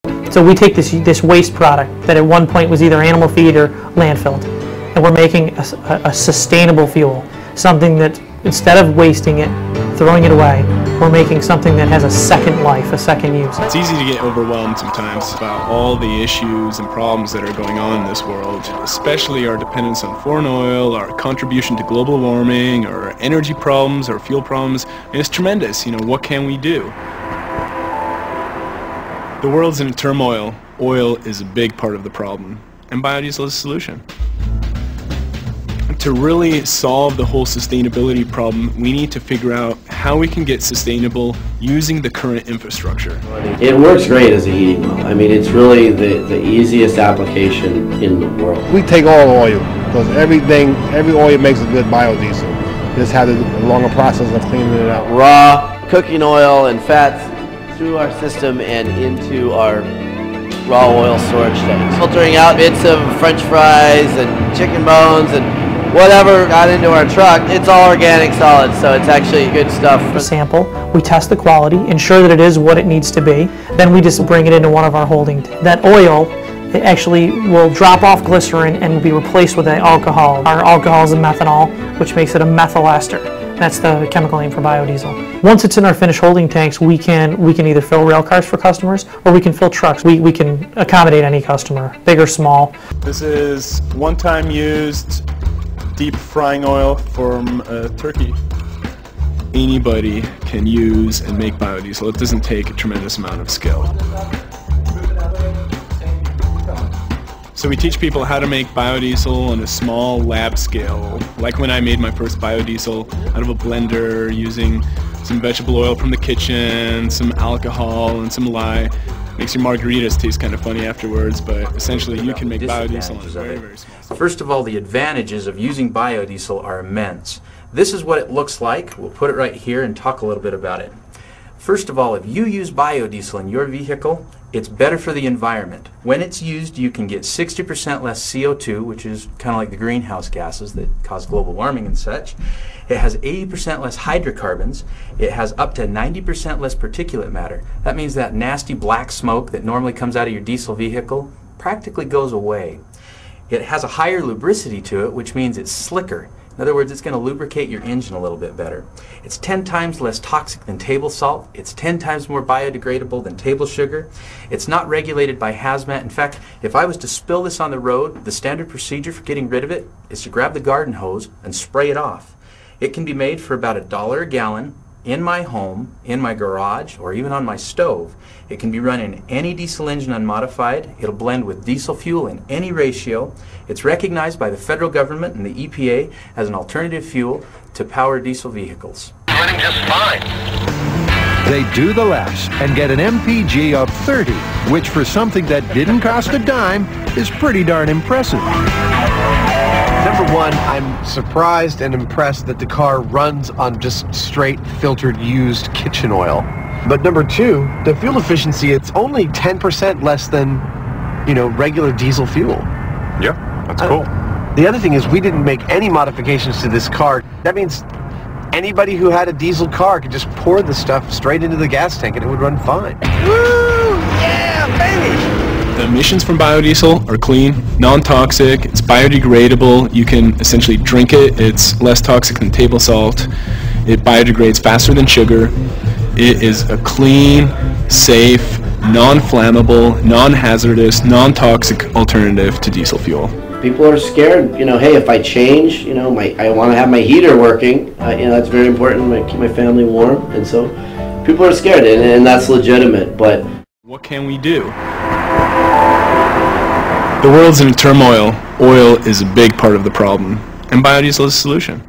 So we take this waste product that at one point was either animal feed or landfilled, and we're making a sustainable fuel, something that instead of wasting it, throwing it away, we're making something that has a second life, a second use. It's easy to get overwhelmed sometimes about all the issues and problems that are going on in this world, especially our dependence on foreign oil, our contribution to global warming, our energy problems, our fuel problems. And it's tremendous. What can we do? The world's in turmoil. Oil is a big part of the problem, and biodiesel is a solution. To really solve the whole sustainability problem, we need to figure out how we can get sustainable using the current infrastructure. It works great as a heating oil. I mean, it's really the easiest application in the world. We take all oil, because every oil makes a good biodiesel. Just have a longer process of cleaning it out. Raw cooking oil and fats through our system and into our raw oil storage tanks. Filtering out bits of French fries and chicken bones and whatever got into our truck, it's all organic solids, so it's actually good stuff. Sample, we test the quality, ensure that it is what it needs to be, then we just bring it into one of our holding tanks. That oil, it actually will drop off glycerin and will be replaced with an alcohol. Our alcohol is a methanol, which makes it a methyl ester. That's the chemical name for biodiesel. Once it's in our finished holding tanks, we can either fill rail cars for customers or we can fill trucks. We can accommodate any customer, big or small. This is one-time used deep frying oil from turkey. Anybody can use and make biodiesel. It doesn't take a tremendous amount of skill. So we teach people how to make biodiesel on a small lab scale, like when I made my first biodiesel out of a blender using some vegetable oil from the kitchen, some alcohol and some lye. Makes your margaritas taste kind of funny afterwards, but essentially you can make biodiesel on a very, very small scale. First of all, the advantages of using biodiesel are immense. This is what it looks like. We'll put it right here and talk a little bit about it. First of all, if you use biodiesel in your vehicle, it's better for the environment. When it's used, you can get 60% less CO2, which is kind of like the greenhouse gases that cause global warming and such. It has 80% less hydrocarbons. It has up to 90% less particulate matter. That means that nasty black smoke that normally comes out of your diesel vehicle practically goes away. It has a higher lubricity to it, which means it's slicker. In other words, it's going to lubricate your engine a little bit better. It's 10 times less toxic than table salt. It's 10 times more biodegradable than table sugar. It's not regulated by hazmat. In fact, if I was to spill this on the road, the standard procedure for getting rid of it is to grab the garden hose and spray it off. It can be made for about $1 a gallon in my home, in my garage, or even on my stove. It can be run in any diesel engine unmodified. It'll blend with diesel fuel in any ratio. It's recognized by the federal government and the EPA as an alternative fuel to power diesel vehicles. Running just fine. They do the less and get an MPG of 30, which for something that didn't cost a dime is pretty darn impressive. Number one, I'm surprised and impressed that the car runs on just straight filtered used kitchen oil. But number two, the fuel efficiency, it's only 10% less than, regular diesel fuel. Yeah, that's cool. The other thing is we didn't make any modifications to this car. That means anybody who had a diesel car could just pour the stuff straight into the gas tank and it would run fine. Woo! Yeah, baby! The emissions from biodiesel are clean, non-toxic, it's biodegradable, you can essentially drink it, it's less toxic than table salt, it biodegrades faster than sugar, it is a clean, safe, non-flammable, non-hazardous, non-toxic alternative to diesel fuel. People are scared, hey, if I change, I want to have my heater working, that's very important to keep my family warm, and so people are scared, and that's legitimate, but what can we do? The world's in turmoil. Oil is a big part of the problem, and biodiesel is a solution.